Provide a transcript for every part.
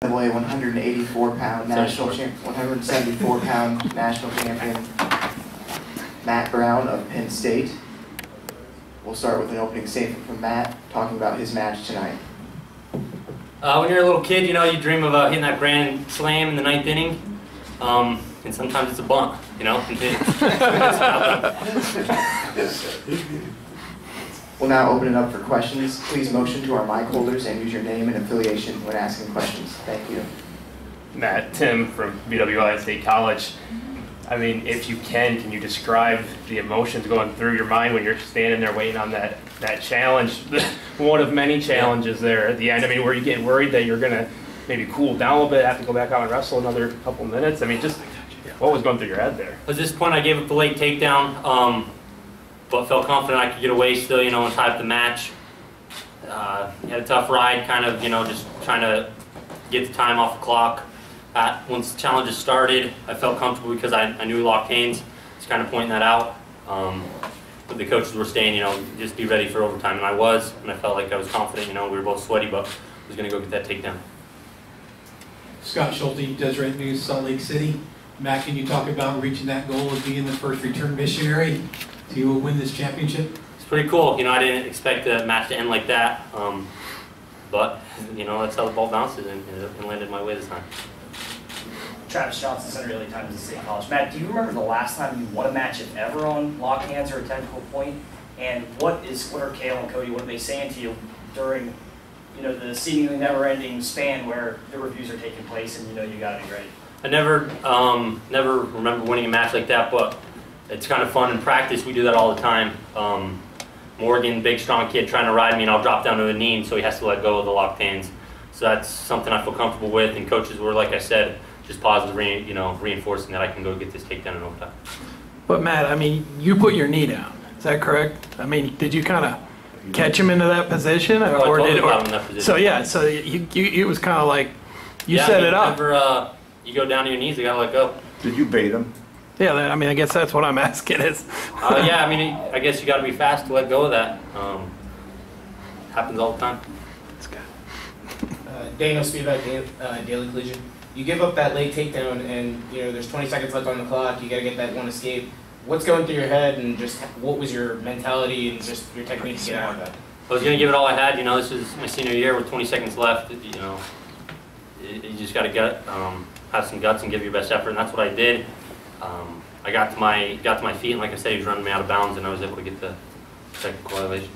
NCAA 184-pound national 174-pound national champion Matt Brown of Penn State. We'll start with an opening statement from Matt talking about his match tonight. When you're a little kid, you know, you dream of hitting that grand slam in the 9th inning, and sometimes it's a bunt, you know. We'll now open it up for questions. Please motion to our mic holders and use your name and affiliation when asking questions. Thank you. Matt, Tim from BWI State College. I mean, if you can you describe the emotions going through your mind when you're standing there waiting on that challenge, one of many challenges there at the end? I mean, were you getting worried that you're going to maybe cool down a little bit, have to go back out and wrestle another couple minutes? I mean, just what was going through your head there? At this point, I gave up the late takedown, but felt confident I could get away still, you know, and tie up the match. Had a tough ride, kind of, you know, just trying to get the time off the clock. Once the challenges started, I felt comfortable because I knew we locked hands. Just kind of pointing that out. But the coaches were saying, you know, just be ready for overtime, and I was, and I felt like I was confident. You know, we were both sweaty, but I was going to go get that takedown. Scott Schulte, Deseret News, Salt Lake City. Matt, can you talk about reaching that goal of being the first return missionary to win this championship? It's pretty cool. You know, I didn't expect the match to end like that, but you know, that's how the ball bounces, and it landed my way this time. Travis Johnson, Center Early Times at State College. Matt, do you remember the last time you won a match, if ever, on lock hands or a technical point? And what are Kale and Cody, what are they saying to you during, you know, the seemingly never-ending span where the reviews are taking place and you know you got to be ready? I never remember winning a match like that, but it's kind of fun in practice. We do that all the time. Morgan, big, strong kid, trying to ride me, and I'll drop down to a knee, so he has to let go of the locked hands. So that's something I feel comfortable with, and coaches were, like I said, just positively, you know, reinforcing that I can go get this takedown in overtime. But Matt, I mean, you put your knee down. Is that correct? I mean, did you kind of catch him into that position, I totally got him in that position. So yeah, so it was kind of like you set it up. Whenever you go down to your knees, you gotta let go. Did you bait him? Yeah, I mean, I guess that's what I'm asking is. Yeah, I mean, I guess you gotta be fast to let go of that. Happens all the time. That's good. Daniel Spivak, Daily Collegian. You give up that late takedown, and you know there's 20 seconds left on the clock. You got to get that one escape. What's going through your head, and just what was your mentality and just your technique to get out of that? I was gonna give it all I had. You know, this is my senior year with 20 seconds left. You know, you just got to have some guts and give your best effort, and that's what I did. I got to my feet, and like I said, he was running me out of bounds, and I was able to get the technical violation.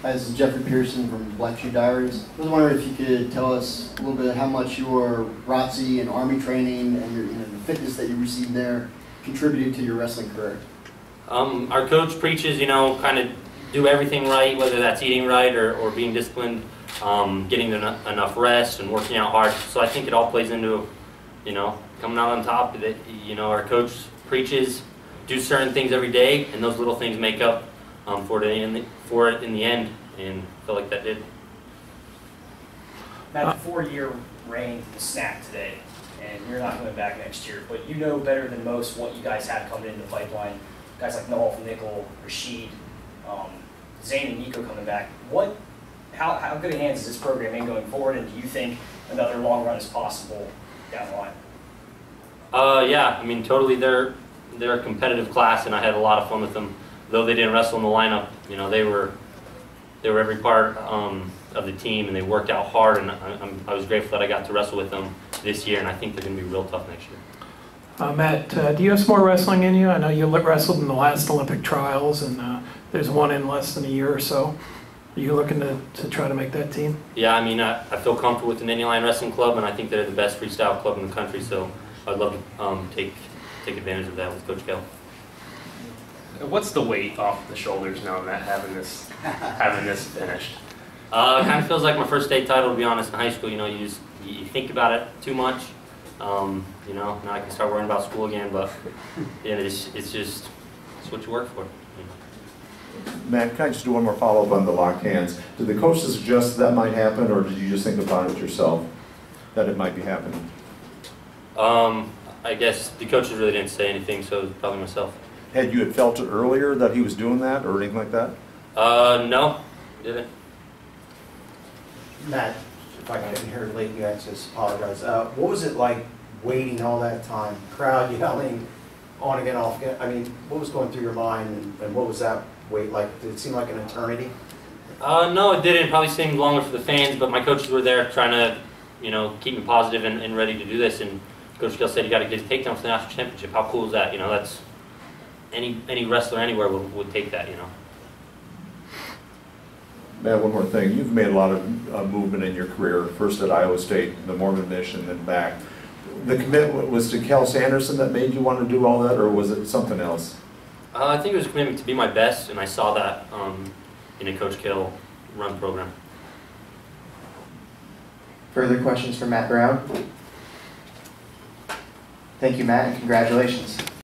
Hi, this is Jeffrey Pearson from Black Shoe Diaries. I was wondering if you could tell us a little bit how much your ROTC and Army training and your, the fitness that you received there contributed to your wrestling career. Our coach preaches, you know, kind of do everything right, whether that's eating right or being disciplined, getting enough rest and working out hard. So I think it all plays into, you know, coming out on top of it. You know, our coach preaches, do certain things every day, and those little things make up for it in the end, and I feel like that did. Matt, the 4-year reign snapped today, and you're not coming back next year, but you know better than most what you guys have coming in the pipeline. Guys like Noel, Nickel, Rashid, Zane, and Nico coming back. How good a hands is this program in going forward, and do you think another long run is possible down the line? Yeah, I mean, totally. They're a competitive class, and I had a lot of fun with them. Though they didn't wrestle in the lineup, you know, they were every part of the team, and they worked out hard, and I was grateful that I got to wrestle with them this year, and I think they're going to be real tough next year. Matt, do you have some more wrestling in you? I know you wrestled in the last Olympic trials, and there's one in less than a year or so. Are you looking to try to make that team? Yeah, I mean, I feel comfortable with the Ninja Line Wrestling Club, and I think they're the best freestyle club in the country, so I'd love to take advantage of that with Coach Kell. What's the weight off the shoulders now, Matt, having this finished? It kind of feels like my first state title, to be honest. In high school, you know, you think about it too much. You know, now I can start worrying about school again, but yeah, it's what you work for. Matt, can I just do one more follow-up on the locked hands? Did the coaches suggest that might happen, or did you just think about it yourself, that it might be happening? I guess the coaches really didn't say anything, so it was probably myself. Had you felt it earlier that he was doing that, or anything like that? No, didn't. Matt, if I couldn't hear late, I just apologize. What was it like waiting all that time? Crowd yelling, on again, off again? I mean, what was going through your mind and what was that wait like? Did it seem like an eternity? No, it didn't. It probably seemed longer for the fans, but my coaches were there trying to, you know, keep me positive and ready to do this. And Coach Gill said, you got to get a takedown for the national championship. How cool is that? You know, that's any wrestler anywhere would take that. You know. Matt, one more thing. You've made a lot of movement in your career, first at Iowa State, the Mormon Mission, then back. The commitment was to Cal Sanderson that made you want to do all that, or was it something else? I think it was a commitment to be my best, and I saw that in a Coach Gill run program. Further questions for Matt Brown? Thank you, Matt, and congratulations.